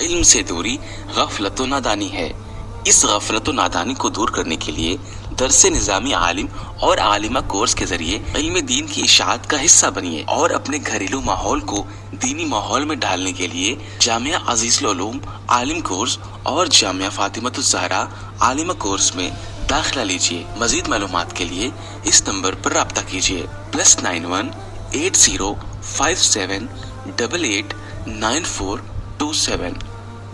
علم سے دوری غفلت و نادانی ہے۔ اس غفلت و نادانی کو دور کرنے کے لیے درس نظامی عالم اور عالمہ کورس کے ذریعے علم دین کی اشاعت کا حصہ بنیے، اور اپنے گھریلو ماحول کو دینی ماحول میں ڈھالنے کے لیے جامعہ عزیز العلوم عالم کورس اور جامعہ فاطمۃ الزہرا عالمہ کورس میں داخلہ لیجیے۔ مزید معلومات کے لیے اس نمبر پر رابطہ کیجیے، +91 80 57 88 9427۔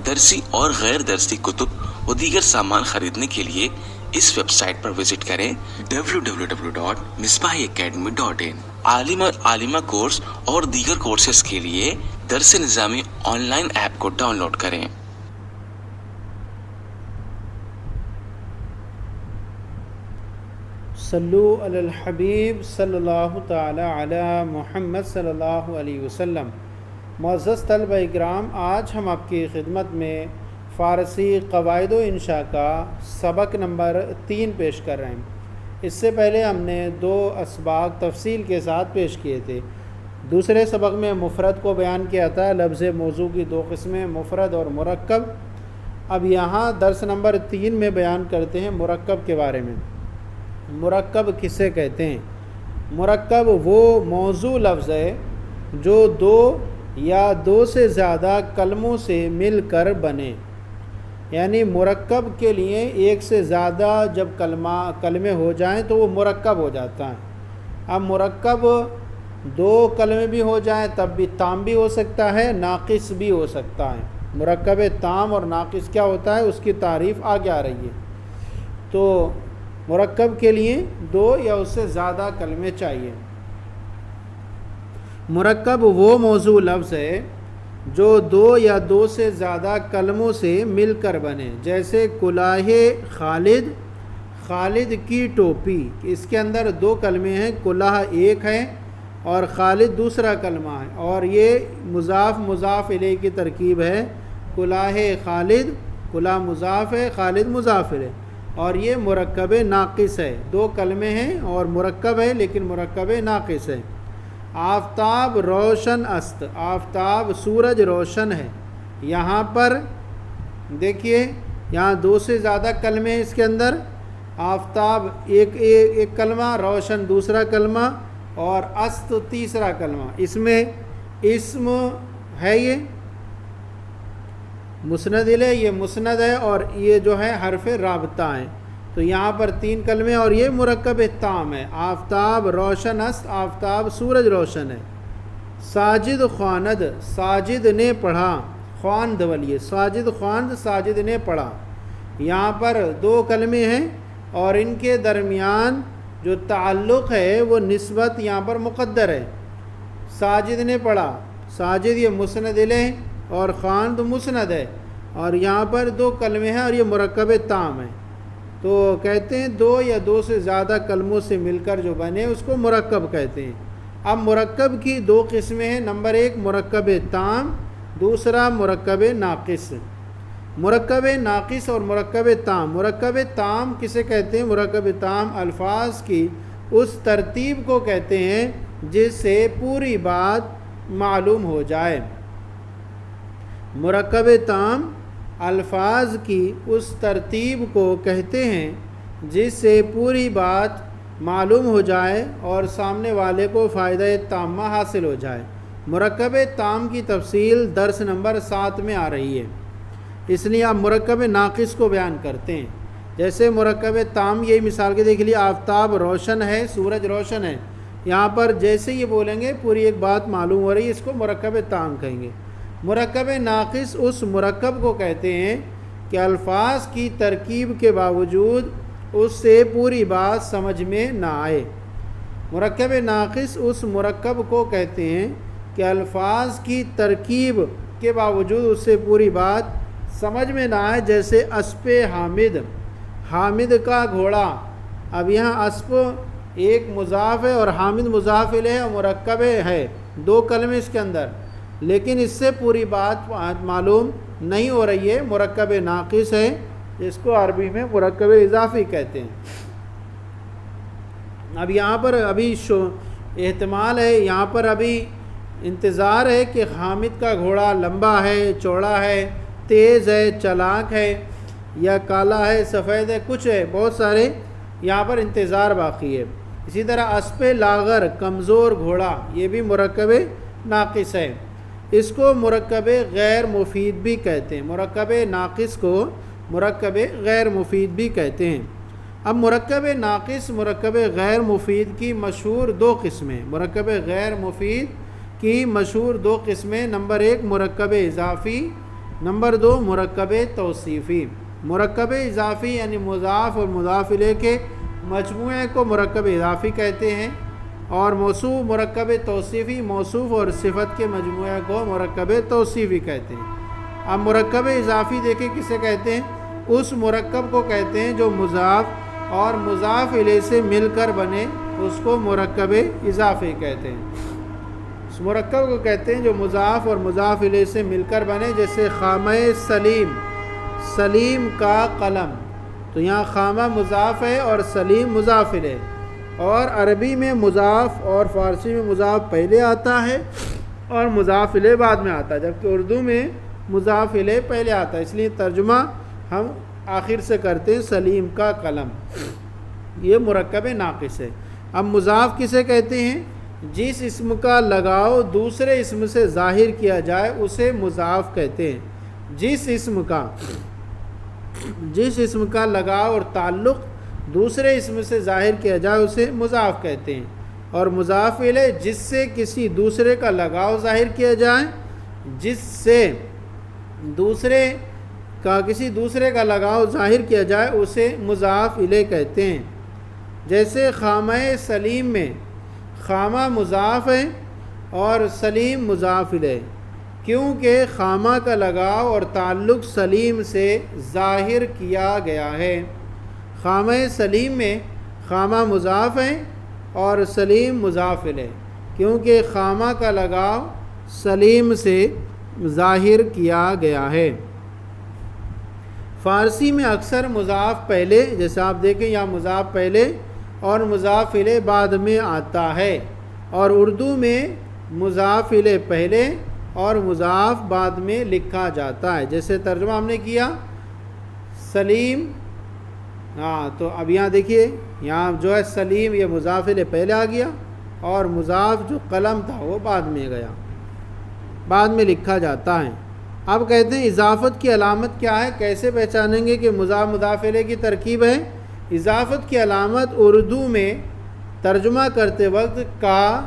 درسی اور غیر درسی کتب و دیگر سامان خریدنے کے لیے اس ویب سائٹ پر وزٹ کریں www.misbahacademy.in۔ عالمہ کورس اور دیگر کورسز کے لیے درس نظامی آن لائن ایپ کو ڈاؤن لوڈ کریں۔ صلو علی الحبیب صلی اللہ تعالی علی محمد صلی اللہ علیہ وسلم۔ معزز طلبہ اکرام، آج ہم آپ کی خدمت میں فارسی قواعد و انشاء کا سبق نمبر 3 پیش کر رہے ہیں۔ اس سے پہلے ہم نے 2 اسباق تفصیل کے ساتھ پیش کیے تھے۔ دوسرے سبق میں مفرد کو بیان کیا تھا، لفظ موضوع کی 2 قسمیں، مفرد اور مرکب۔ اب یہاں درس نمبر 3 میں بیان کرتے ہیں مرکب کے بارے میں۔ مرکب کسے کہتے ہیں؟ مرکب وہ موضوع لفظ ہے جو 2 یا 2 سے زیادہ کلموں سے مل کر بنے، یعنی مرکب کے لیے ایک سے زیادہ جب کلمے ہو جائیں تو وہ مرکب ہو جاتا ہے۔ اب مرکب 2 کلمے بھی ہو جائیں تب بھی تام بھی ہو سکتا ہے، ناقص بھی ہو سکتا ہے۔ مرکب تام اور ناقص کیا ہوتا ہے اس کی تعریف آگے آ رہی ہے۔ تو مرکب کے لیے 2 یا اس سے زیادہ کلمے چاہیے۔ مرکب وہ موضوع لفظ ہے جو 2 یا 2 سے زیادہ کلموں سے مل کر بنے، جیسے کلاہ خالد، خالد کی ٹوپی۔ اس کے اندر 2 کلمے ہیں، کلاہ ایک ہے اور خالد دوسرا کلمہ ہے، اور یہ مضاف مضاف الیہ کی ترکیب ہے۔ کلاہ خالد، کلاہ مضاف ہے، خالد مضاف ہے، اور یہ مرکب ناقص ہے۔ 2 کلمے ہیں اور مرکب ہے لیکن مرکب ناقص ہے۔ آفتاب روشن است، آفتاب سورج روشن ہے۔ یہاں پر دیکھیے یہاں 2 سے زیادہ کلمے ہیں اس کے اندر، آفتاب ایک کلمہ، روشن دوسرا کلمہ، اور است تیسرا کلمہ۔ اس میں اسم ہے، یہ مسند الیہ، یہ مسند ہے، اور یہ جو ہے حرف رابطہ ہیں۔ تو یہاں پر 3 کلمے اور یہ مرکب تام ہے۔ آفتاب روشن است، آفتاب سورج روشن ہے۔ ساجد خواند، ساجد نے پڑھا، خواند ولیے، ساجد خواند، ساجد نے پڑھا۔ یہاں پر 2 کلمے ہیں اور ان کے درمیان جو تعلق ہے وہ نسبت یہاں پر مقدر ہے۔ ساجد نے پڑھا، ساجد یہ مسند الیہ اور خواند مسند ہے، اور یہاں پر 2 کلمے ہیں اور یہ مرکب تام ہے۔ تو کہتے ہیں 2 یا 2 سے زیادہ کلموں سے مل کر جو بنے اس کو مرکب کہتے ہیں۔ اب مرکب کی 2 قسمیں ہیں، نمبر 1 مرکب تام، دوسرا مرکب ناقص۔ مرکب ناقص اور مرکب تام۔ مرکب تام کسے کہتے ہیں؟ مرکب تام الفاظ کی اس ترتیب کو کہتے ہیں جس سے پوری بات معلوم ہو جائے۔ مرکب تام الفاظ کی اس ترتیب کو کہتے ہیں جس سے پوری بات معلوم ہو جائے اور سامنے والے کو فائدہ تامہ حاصل ہو جائے۔ مرکب تام کی تفصیل درس نمبر 7 میں آ رہی ہے، اس لیے آپ مرکب ناقص کو بیان کرتے ہیں۔ جیسے مرکب تام، یہی مثال کے دیکھ لیے، آفتاب روشن ہے، سورج روشن ہے۔ یہاں پر جیسے یہ بولیں گے پوری ایک بات معلوم ہو رہی ہے، اس کو مرکب تام کہیں گے۔ مرکب ناقص اس مرکب کو کہتے ہیں کہ الفاظ کی ترکیب کے باوجود اس سے پوری بات سمجھ میں نہ آئے۔ مرکب ناقص اس مرکب کو کہتے ہیں کہ الفاظ کی ترکیب کے باوجود اس سے پوری بات سمجھ میں نہ آئے، جیسے اسپ حامد، حامد کا گھوڑا۔ اب یہاں اسپ ایک مضاف ہے اور حامد مضاف الیہ اور مرکب ہے، 2 کلمے اس کے اندر، لیکن اس سے پوری بات معلوم نہیں ہو رہی ہے، مرکب ناقص ہے، جس کو عربی میں مرکب اضافی کہتے ہیں۔ اب یہاں پر ابھی احتمال ہے، یہاں پر ابھی انتظار ہے کہ حامد کا گھوڑا لمبا ہے، چوڑا ہے، تیز ہے، چلاک ہے، یا کالا ہے، سفید ہے، کچھ ہے، بہت سارے یہاں پر انتظار باقی ہے۔ اسی طرح اسپِ لاغر، کمزور گھوڑا، یہ بھی مرکب ناقص ہے۔ اس کو مرکب غیر مفید بھی کہتے ہیں، مرکب ناقص کو مرکب غیر مفید بھی کہتے ہیں۔ اب مرکب ناقص، مرکب غیر مفید کی مشہور دو قسمیں، مرکب غیر مفید کی مشہور دو قسمیں، نمبر 1 مرکب اضافی، نمبر 2 مرکب توصیفی۔ مرکب اضافی یعنی مضاف اور مضاف الیہ کے مجموعے کو مرکب اضافی کہتے ہیں، اور موصوف مرکب توصیفی، موصوف اور صفت کے مجموعے کو مرکب توصیفی کہتے ہیں۔ اب مرکب اضافی دیکھیں کسے کہتے ہیں؟ اس مرکب کو کہتے ہیں جو مضاف اور مضاف الیہ سے مل کر بنے، اس کو مرکب اضافی کہتے ہیں۔ اس مرکب کو کہتے ہیں جو مضاف اور مضاف الیہ سے مل کر بنے، جیسے خامہ سلیم، سلیم کا قلم، تو یہاں خامہ مضاف ہے اور سلیم مضاف الیہ، اور عربی میں مضاف اور فارسی میں مضاف پہلے آتا ہے اور مضاف الیہ بعد میں آتا ہے، جبکہ اردو میں مضاف الیہ پہلے آتا ہے، اس لیے ترجمہ ہم آخر سے کرتے ہیں سلیم کا قلم۔ یہ مرکب ناقص ہے۔ اب مضاف کسے کہتے ہیں؟ جس اسم کا لگاؤ دوسرے اسم سے ظاہر کیا جائے اسے مضاف کہتے ہیں۔ جس اسم کا لگاؤ اور تعلق دوسرے اسم سے ظاہر کیا جائے اسے مضاف کہتے ہیں، اور مضاف الیہ جس سے کسی دوسرے کا لگاؤ ظاہر کیا جائے، جس سے کسی دوسرے کا لگاؤ ظاہر کیا جائے اسے مضاف الیہ کہتے ہیں۔ جیسے خامہ سلیم میں خامہ مضاف ہے اور سلیم مضاف الیہ، کیونکہ خامہ کا لگاؤ اور تعلق سلیم سے ظاہر کیا گیا ہے۔ خامہ سلیم میں خامہ مضاف ہے اور سلیم مضاف الیہ، کیونکہ خامہ کا لگاؤ سلیم سے ظاہر کیا گیا ہے۔ فارسی میں اکثر مضاف پہلے، جیسے آپ دیکھیں یہاں مضاف پہلے اور مضاف الیہ بعد میں آتا ہے، اور اردو میں مضاف الیہ پہلے اور مضاف بعد میں لکھا جاتا ہے۔ جیسے ترجمہ ہم نے کیا سلیم، تو اب یہاں دیکھیے یہاں جو ہے سلیم یہ مضاف الیہ پہلے آ گیا، اور مضاف جو قلم تھا وہ بعد میں گیا، بعد میں لکھا جاتا ہے۔ اب کہتے ہیں اضافت کی علامت کیا ہے؟ کیسے پہچانیں گے کہ مضاف مضاف الیہ کی ترکیب ہے؟ اضافت کی علامت اردو میں ترجمہ کرتے وقت کا،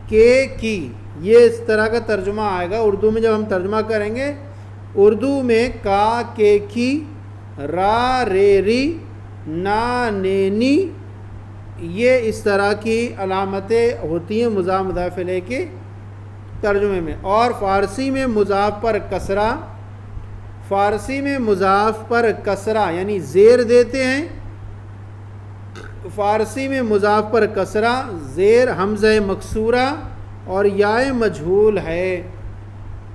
کے، کی، یہ اس طرح کا ترجمہ آئے گا۔ اردو میں جب ہم ترجمہ کریں گے، اردو میں کا، کے، کی، را، رے، ری، نا، نینی، یہ اس طرح کی علامتیں ہوتی ہیں مضاف مضاف الیہ کے ترجمے میں۔ اور فارسی میں مضاف پر کسرہ، فارسی میں مضاف پر کسرہ یعنی زیر دیتے ہیں، فارسی میں مضاف پر کسرہ، زیر، حمزہ مکسورہ اور یائے مجہول ہے۔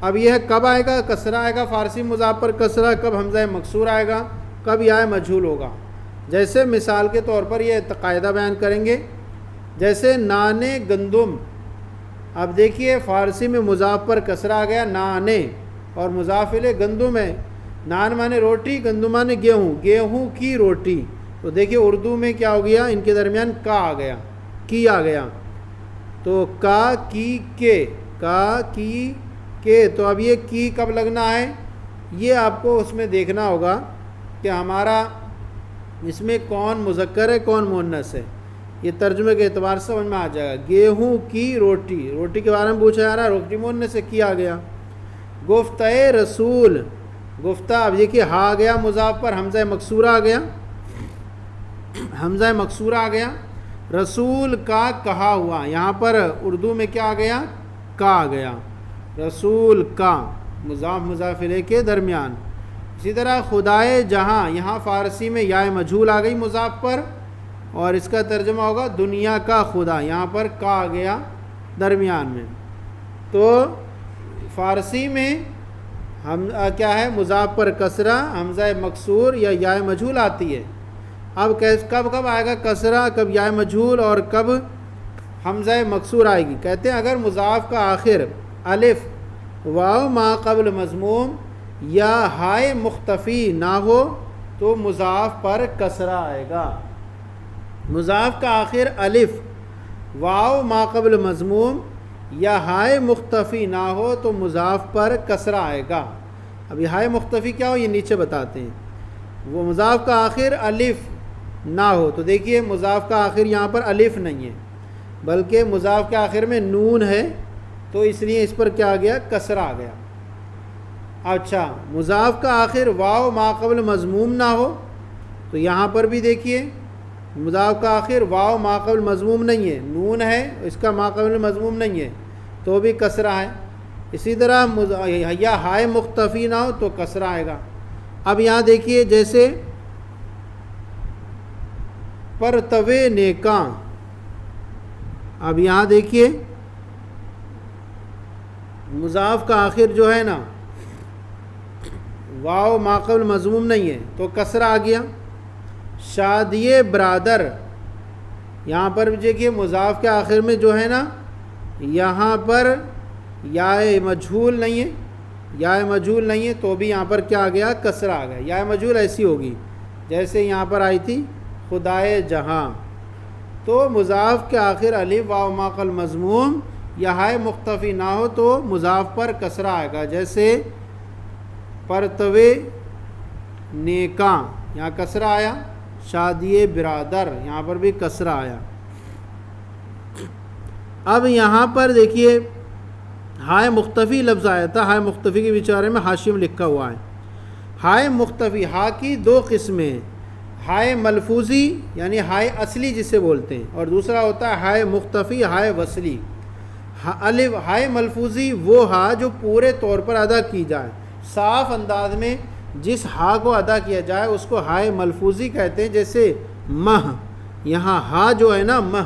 اب یہ کب آئے گا کسرہ آئے گا فارسی مضاف پر کسرہ، کب حمزہ مکسور آئے گا، کب یائے مجہول ہوگا؟ جیسے مثال کے طور پر یہ قاعدہ بیان کریں گے، جیسے نانے گندم، اب دیکھیے فارسی میں مضاف پر کسرہ آ گیا نانے، اور مضاف الیہ گندم ہے، نان مانے روٹی، گندم مانے گیہوں، گیہوں کی روٹی، تو دیکھیے اردو میں کیا ہو گیا، ان کے درمیان کا آ گیا، کی آ گیا، تو کا، کی، کے، کا، کی، کے، تو اب یہ کی کب لگنا ہے، یہ آپ کو اس میں دیکھنا ہوگا کہ ہمارا اس میں کون مذکر ہے کون مؤنث ہے، یہ ترجمے کے اعتبار سے سمجھ میں آ جائے گا۔ گیہوں کی روٹی، روٹی کے بارے میں پوچھا جا رہا ہے، روٹی مؤنث سے کی آ گیا۔ گفتہ رسول، گفتہ، اب دیکھیے ہا آ گیا مضاف پر، حمزہ مکسورہ آ گیا، حمزہ مکسورہ آ گیا، رسول کا کہا ہوا، یہاں پر اردو میں کیا آ گیا، کا آ گیا، رسول کا، مضاف مضاف الیہ کے درمیان۔ اسی طرح خدائے جہاں، یہاں فارسی میں یائے مجہول آ گئی مضاف پر، اور اس کا ترجمہ ہوگا دنیا کا خدا، یہاں پر کا آ گیا درمیان میں۔ تو فارسی میں ہم کیا ہے، مضاف پر کسرہ، حمزہ مکسور یا یائے مجہول آتی ہے۔ اب کب آئے گا کسرہ، کب یائے مجہول اور کب حمزہ مکسور آئے گی؟ کہتے ہیں اگر مضاف کا آخر الف، واو ما قبل مضموم یا ہائے مختفی نہ ہو تو مضاف پر کسرہ آئے گا۔ مضاف کا آخر الف، واو ما قبل مضموم یا ہائے مختفی نہ ہو تو مضاف پر کسرہ آئے گا۔ اب یہ ہائے مختفی کیا ہو یہ نیچے بتاتے ہیں۔ وہ مضاف کا آخر الف نہ ہو تو دیکھیے مضاف کا آخر یہاں پر الف نہیں ہے بلکہ مضاف کے آخر میں نون ہے، تو اس لیے اس پر کیا آ گیا؟ کسرہ آ گیا۔ اچھا، مضاف کا آخر واو ما قبل مضموم نہ ہو تو یہاں پر بھی دیکھیے مضاف کا آخر واو ما قبل مضموم نہیں ہے، نون ہے، اس کا ما قبل مضموم نہیں ہے تو بھی کسرہ ہے۔ اسی طرح یا ہائے مختفی نہ ہو تو کسرہ آئے گا۔ اب یہاں دیکھیے جیسے پرتوے نیکاں، اب یہاں دیکھیے مضاف کا آخر جو ہے نا واو ما قبل مضموم نہیں ہے تو کسرہ آ گیا۔ شادی برادر، یہاں پر بھی دیکھیے مضاف کے آخر میں جو ہے نا یہاں پر یا مجہول نہیں ہے، یا مجہول نہیں ہے تو بھی یہاں پر کیا آ گیا؟ کسرہ آ گیا۔ یا مجہول ایسی ہوگی جیسے یہاں پر آئی تھی خدائے جہاں، تو مضاف کے آخر الف واو ما قبل مضموم یا ہائے مختفی نہ ہو تو مضاف پر کسرہ آئے گا، جیسے پرتوے نیکاں یہاں کسرہ آیا، شادی برادر یہاں پر بھی کسرہ آیا۔ اب یہاں پر دیکھیے ہائے مختفی لفظ آیا تھا، ہائے مختفی کے بیچارے میں حاشیے میں لکھا ہوا ہے ہائے مختفی۔ ہا کی دو قسمیں ہیں، ہائے ملفوظی یعنی ہائے اصلی جسے بولتے ہیں، اور دوسرا ہوتا ہے ہائے مختفی، ہائے وصلی۔ الف ہائے ملفوظی وہ ہا جو پورے طور پر ادا کی جائے، صاف انداز میں جس ہا کو ادا کیا جائے اس کو ہائے ملفوظی کہتے ہیں، جیسے مہ، یہاں ہا جو ہے نا مہ،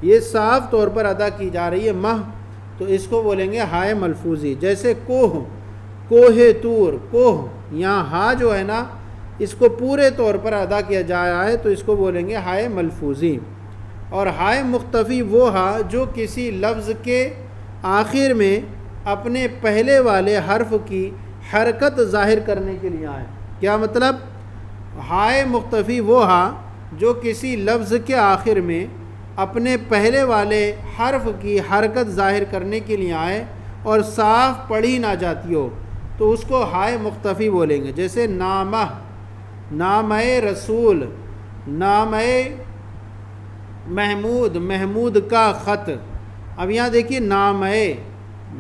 یہ صاف طور پر ادا کی جا رہی ہے مہ، تو اس کو بولیں گے ہائے ملفوظی۔ جیسے کوہ، کوہ طور، کوہ، یہاں ہا جو ہے نا اس کو پورے طور پر ادا کیا جا رہا ہے تو اس کو بولیں گے ہائے ملفوظی۔ اور ہائے مختفی وہ ہا جو کسی لفظ کے آخر میں اپنے پہلے والے حرف کی حرکت ظاہر کرنے کے لیے آئے۔ کیا مطلب؟ ہائے مختفی وہ ہا جو کسی لفظ کے آخر میں اپنے پہلے والے حرف کی حرکت ظاہر کرنے کے لیے آئے اور صاف پڑھی نہ جاتی ہو تو اس کو ہائے مختفی بولیں گے۔ جیسے نامہ، نامہ رسول، نامہ محمود، محمود کا خط۔ اب یہاں دیکھیے نامہ،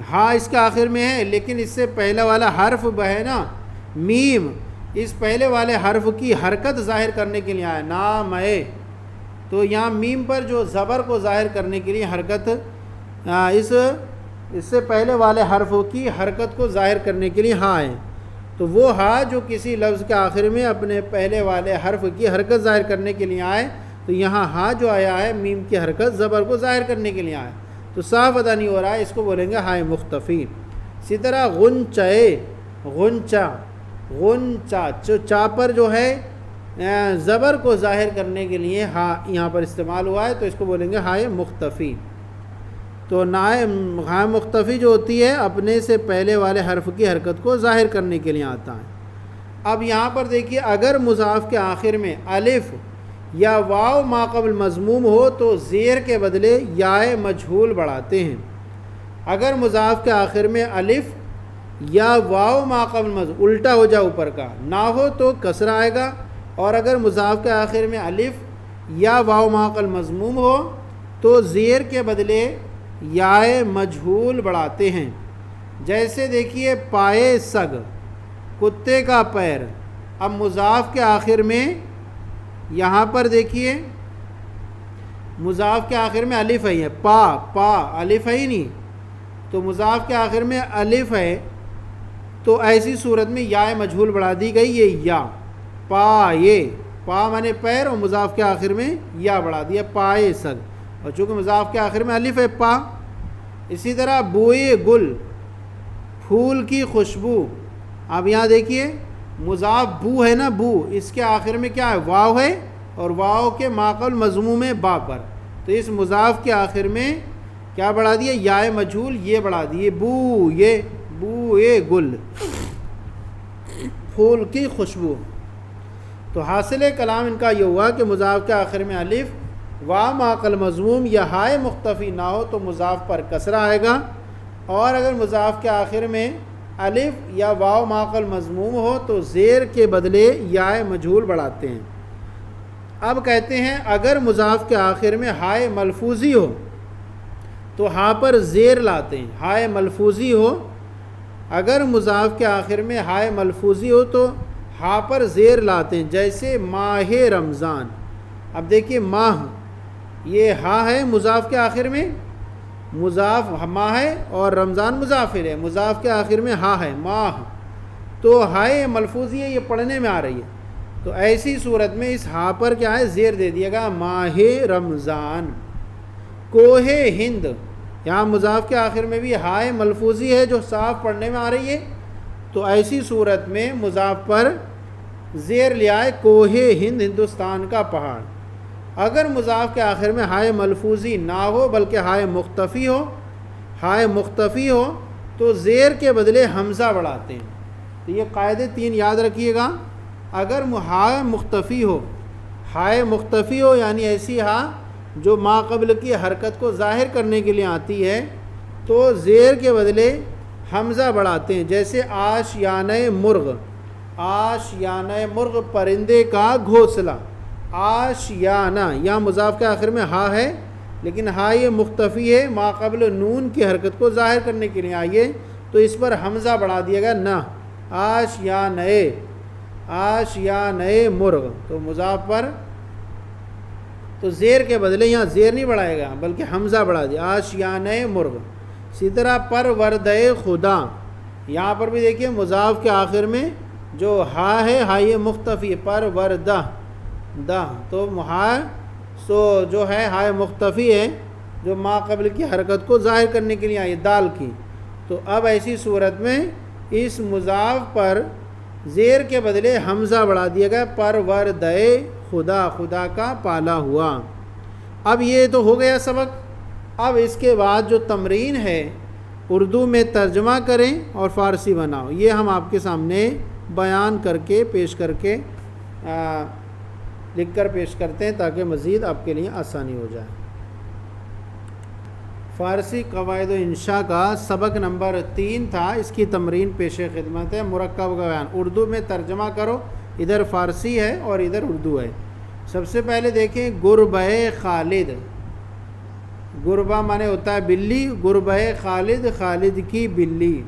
ہاں اس کے آخر میں ہے لیکن اس سے پہلے والا حرف ہے نا میم، اس پہلے والے حرف کی حرکت ظاہر کرنے کے لیے آیا نامہ، تو یہاں میم پر جو زبر کو ظاہر کرنے کے لیے حرکت، اس سے پہلے والے حرف کی حرکت کو ظاہر کرنے کے لیے ہاں ہے، تو وہ ہا جو کسی لفظ کے آخر میں اپنے پہلے والے حرف کی حرکت ظاہر کرنے کے لیے آئے، تو یہاں ہا جو آیا ہے میم کی حرکت زبر کو ظاہر کرنے کے لیے آئے تو صاف ادا نہیں ہو رہا ہے، اس کو بولیں گے ہائے مختفی۔ اسی طرح غنچے، غنچہ، غنچہ، چا پر جو ہے زبر کو ظاہر کرنے کے لیے ہا یہاں پر استعمال ہوا ہے تو اس کو بولیں گے ہائے مختفی۔ تو ہائے مختفی جو ہوتی ہے اپنے سے پہلے والے حرف کی حرکت کو ظاہر کرنے کے لیے آتا ہے۔ اب یہاں پر دیکھیے اگر مضاف کے آخر میں الف یا واو ما قبل مضموم ہو تو زیر کے بدلے یائے مجہول بڑھاتے ہیں۔ اگر مضاف کے آخر میں الف یا واو ما قبل مضموم الٹا ہو جائے اوپر کا نہ ہو تو کسرہ آئے گا، اور اگر مضاف کے آخر میں الف یا واو ما قبل مضموم ہو تو زیر کے بدلے یائے مجہول بڑھاتے ہیں۔ جیسے دیکھیے پائے سگ، کتے کا پیر۔ اب مضاف کے آخر میں یہاں پر دیکھیے مضاف کے آخر میں الف ہے، پا الف ہے ہی نہیں، تو مضاف کے آخر میں الف ہے تو ایسی صورت میں یا مجہول بڑھا دی گئی، یہ یا پا مانے پیر، اور مضاف کے آخر میں یا بڑھا دیا پائے سگ، اور چونکہ مضاف کے آخر میں الف ہے پا۔ اسی طرح بوئے گل، پھول کی خوشبو۔ اب یہاں دیکھیے مضاف بو ہے نا، بو، اس کے آخر میں کیا ہے واو ہے، اور واو کے ما قبل مضموم ہے با پر، تو اس مضاف کے آخر میں کیا بڑھا دیا یا مجہول یہ بڑھا دیے بو، یہ بوئے گل۔ پھول کی خوشبو۔ تو حاصل کلام ان کا یہ ہوا کہ مضاف کے آخر میں الف وا معقل مضموم یا ہائے مختفی نہ ہو تو مضاف پر کسرہ آئے گا، اور اگر مضاف کے آخر میں الف یا واو معقل مضموم ہو تو زیر کے بدلے یائے مجہول بڑھاتے ہیں۔ اب کہتے ہیں اگر مضاف کے آخر میں ہائے ملفوظی ہو تو ہاں پر زیر لاتے ہیں۔ ہائے ملفوظی ہو، اگر مضاف کے آخر میں ہائے ملفوظی ہو تو ہاں پر زیر لاتے ہیں، جیسے ماہ رمضان۔ اب دیکھیے ماہ، یہ ہاں ہے مضاف کے آخر میں، مضاف ماہ ہے اور رمضان مضافر ہے، مضاف کے آخر میں ہاں ہے ماہ، تو ہائے ملفوظی ہے، یہ پڑھنے میں آ رہی ہے، تو ایسی صورت میں اس ہاں پر کیا ہے زیر دے دیا گا، ماہ رمضان۔ کوہ ہند، یہاں مضاف کے آخر میں بھی ہائے ملفوظی ہے جو صاف پڑھنے میں آ رہی ہے، تو ایسی صورت میں مضاف پر زیر لیا ہے، کوہ ہند ہندوستان کا پہاڑ۔ اگر مضاف کے آخر میں ہائے ملفوظی نہ ہو بلکہ ہائے مختفی ہو، ہائے مختفی ہو تو زیر کے بدلے حمزہ بڑھاتے ہیں۔ تو یہ قاعدے 3 یاد رکھیے گا۔ اگر ہائے مختفی ہو، ہائے مختفی ہو یعنی ایسی ہاں جو ما قبل کی حرکت کو ظاہر کرنے کے لیے آتی ہے، تو زیر کے بدلے حمزہ بڑھاتے ہیں، جیسے آشیانہ مرغ، آشیانہ مرغ پرندے کا گھونسلہ، آشیانہ، یہاں مضاف کے آخر میں ہا ہے لیکن ہا یہ مختفی ہے، ما قبل نون کی حرکت کو ظاہر کرنے کے لیے آئیے تو اس پر حمزہ بڑھا دیا گا نہ، آشیانہ، آشیانہ مرغ، تو مضاف پر تو زیر کے بدلے یہاں زیر نہیں بڑھائے گا بلکہ حمزہ بڑھا دیا، آشیانہ مرغ۔ اسی طرح پروردہ خدا، یہاں پر بھی دیکھیے مضاف کے آخر میں جو ہا ہے ہا یہ مختفی، پروردہ دہ، تو ہا سو جو ہے ہائے مختفی ہے جو ما قبل کی حرکت کو ظاہر کرنے کے لیے آئی دال کی، تو اب ایسی صورت میں اس مضاف پر زیر کے بدلے حمزہ بڑھا دیا گیا، پروردہ خدا، خدا کا پالا ہوا۔ اب یہ تو ہو گیا سبق۔ اب اس کے بعد جو تمرین ہے اردو میں ترجمہ کریں اور فارسی بناؤ، یہ ہم آپ کے سامنے بیان کر کے پیش کر کے لکھ کر پیش کرتے ہیں تاکہ مزید آپ کے لیے آسانی ہو جائے۔ فارسی قواعد و انشاء کا سبق نمبر 3 تھا، اس کی تمرین پیش خدمت ہے۔ مرکب کا بیان اردو میں ترجمہ کرو، ادھر فارسی ہے اور ادھر اردو ہے۔ سب سے پہلے دیکھیں گربہ خالد، گربہ مانے ہوتا ہے بلی، گربہ خالد، خالد کی بلی۔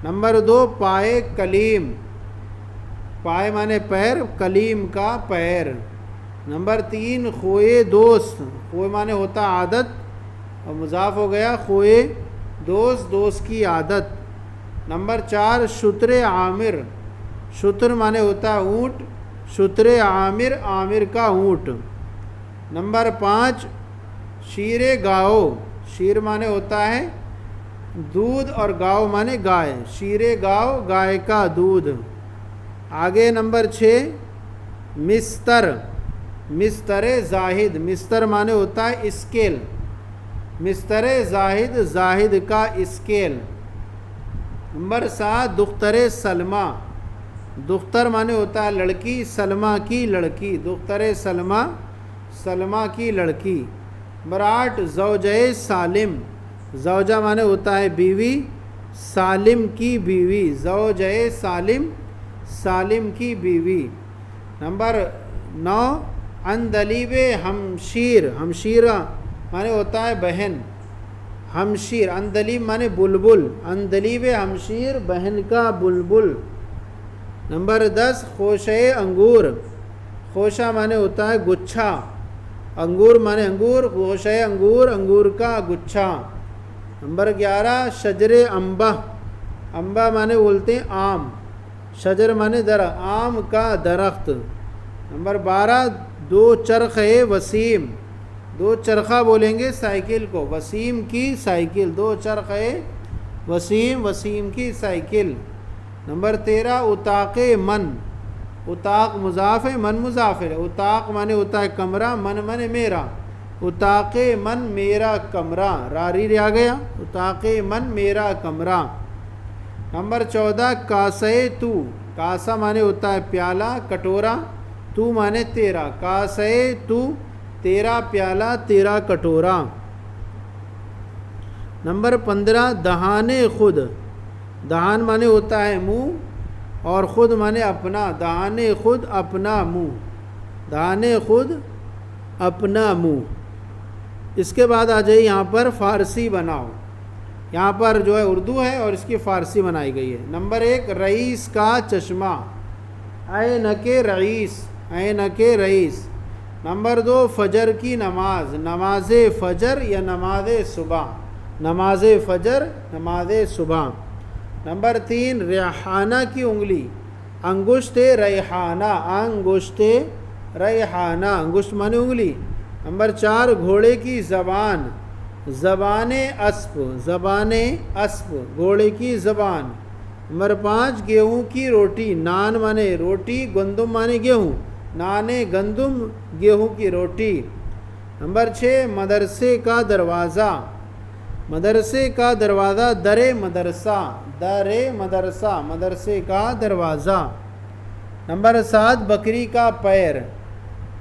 نمبر 2 پائے کلیم، پائے مانے پیر، کلیم کا پیر۔ نمبر 3 خوئے دوست، خوئے مانے ہوتا عادت اور مضاف ہو گیا، خوئے دوست، دوست کی عادت۔ نمبر 4 شتر عامر، شتر مانے ہوتا ہے اونٹ، شتر عامر، عامر کا اونٹ۔ نمبر 5 شیر گاؤ، شیر مانے ہوتا ہے دودھ اور گاؤ مانے گائے، شیر گاؤ، گائے کا دودھ۔ آگے نمبر 6 مستر، مستر زاہد، مستر مانے ہوتا ہے اسکیل، مستر زاہد، زاہد کا اسکیل۔ نمبر 7 دختر سلمہ، دختر مانے ہوتا ہے لڑکی، سلمہ کی لڑکی، دختر سلمہ، سلمہ کی لڑکی۔ نمبر 8 زوجہ سالم، زوجہ مانے ہوتا ہے بیوی، سالم کی بیوی، زوجہ سالم، سالم کی بیوی۔ نمبر 9 اندلیب ہمشیر، ہمشیرہ مانے ہوتا ہے بہن، ہمشیر، اندلیب مانے بلبل، اندلیب ہمشیر، بہن کا بلبل۔ نمبر 10 خوشہ انگور، خوشہ مانے ہوتا ہے گچھا، انگور مانے انگور، خوشہ انگور، انگور کا گچھا۔ نمبر 11 شجر انبہ، انبہ مانے بولتے ہیں آم، شجر مانے درخت، آم کا درخت۔ نمبر 12 دو چرخ وسیم، دو چرخہ بولیں گے سائیکل کو، وسیم کی سائیکل، دو چرخ وسیم، وسیم کی سائیکل۔ نمبر 13 اتاق من، اتاق مضاف ہے، من مضافر ہے، اتاق مانے ہوتا ہے کمرہ، من مانے میرا، اتاق من میرا کمرہ، راری رہ گیا، اتاق من میرا کمرہ۔ نمبر 14 کاسے تو، کاسا معنی ہوتا ہے پیالہ کٹورا، تو معنی تیرا، کاسے تو تیرا پیالہ تیرا کٹورا۔ نمبر 15 دہان خود، دہان معنی ہوتا ہے منہ اور خود معنی اپنا، دہان خود اپنا منہ، دہان خود اپنا منہ۔ اس کے بعد آ جائیے یہاں پر فارسی بناؤ، یہاں پر جو ہے اردو ہے اور اس کی فارسی بنائی گئی ہے۔ نمبر 1 رئیس کا چشمہ، عینک رئیس، عینک رئیس۔ نمبر 2 فجر کی نماز، نماز فجر یا نماز صبح، نماز فجر نماز صبح۔ نمبر 3 ریحانہ کی انگلی، انگشت ریحانہ، انگشت ریحانہ، انگشت معنی انگلی۔ نمبر 4 گھوڑے کی زبان، زبان اسب، زبان اسب، گھوڑے کی زبان۔ نمبر 5 گیہوں کی روٹی، نان معنی روٹی، گندم معنی گیہوں، نان گندم گیہوں کی روٹی۔ نمبر 6 مدرسے کا دروازہ، مدرسے کا دروازہ، در مدرسہ، در مدرسہ، مدرسے کا دروازہ۔ نمبر 7 بکری کا پیر،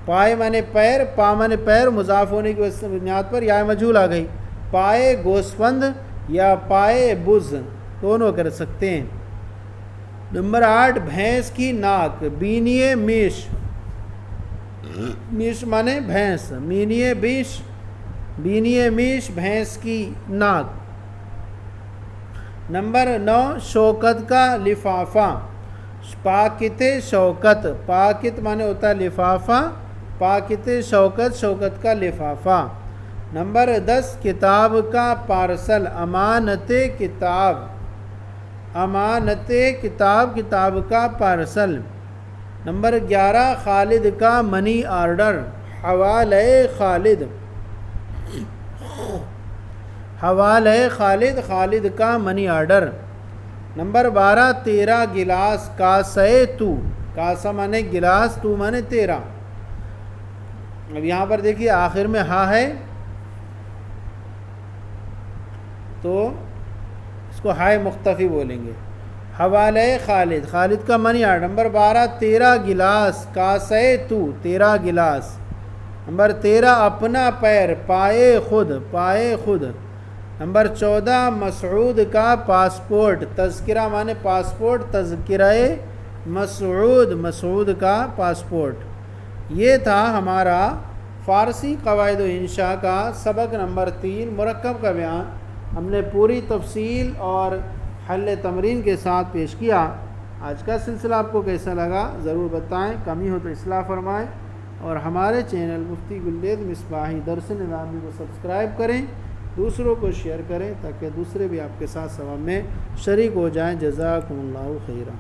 پائے معنی پیر، پا معنی پیر، مضاف ہونے کی بنیاد پر یا مجہول آ گئی، پائے گوسفند یا پائے بز دونوں کر سکتے ہیں۔ نمبر 8 بھینس کی ناک، بینیے میش، میش معنی بھینس، مینیے بیش، بینیے میش، بھینس کی ناک۔ نمبر 9 شوکت کا لفافہ، پاکت شوکت، پاکت معنی ہوتا ہے لفافہ، پاکت شوکت، شوکت کا لفافہ۔ نمبر 10 کتاب کا پارسل، امانت کتاب، امانت کتاب، کتاب کا پارسل۔ نمبر 11 خالد کا منی آرڈر، حوالہ خالد، حوالہ خالد، خالد کا منی آرڈر۔ نمبر 12 تیرا گلاس، کاسے تو، کاسا معنی گلاس، تو معنی تیرا۔ اب یہاں پر دیکھیے آخر میں ہاں ہے تو اس کو ہائے مختفی بولیں گے، حوالہ خالد، خالد کا منی آرڈر۔ نمبر 12 تیرا گلاس، کاسے تو، تیرا گلاس۔ نمبر 13 اپنا پیر، پائے خود، پائے خود۔ نمبر 14 مسعود کا پاسپورٹ، تذکرہ معنی پاسپورٹ، تذکرہ مسعود، مسعود کا پاسپورٹ۔ یہ تھا ہمارا فارسی قواعد و انشاء کا سبق نمبر 3 مرکب کا بیان، ہم نے پوری تفصیل اور حل تمرین کے ساتھ پیش کیا۔ آج کا سلسلہ آپ کو کیسا لگا ضرور بتائیں، کمی ہو تو اصلاح فرمائیں، اور ہمارے چینل مفتی گلید مصباحی درس نظامی کو سبسکرائب کریں، دوسروں کو شیئر کریں تاکہ دوسرے بھی آپ کے ساتھ ثواب میں شریک ہو جائیں۔ جزاکم اللہ خیرا۔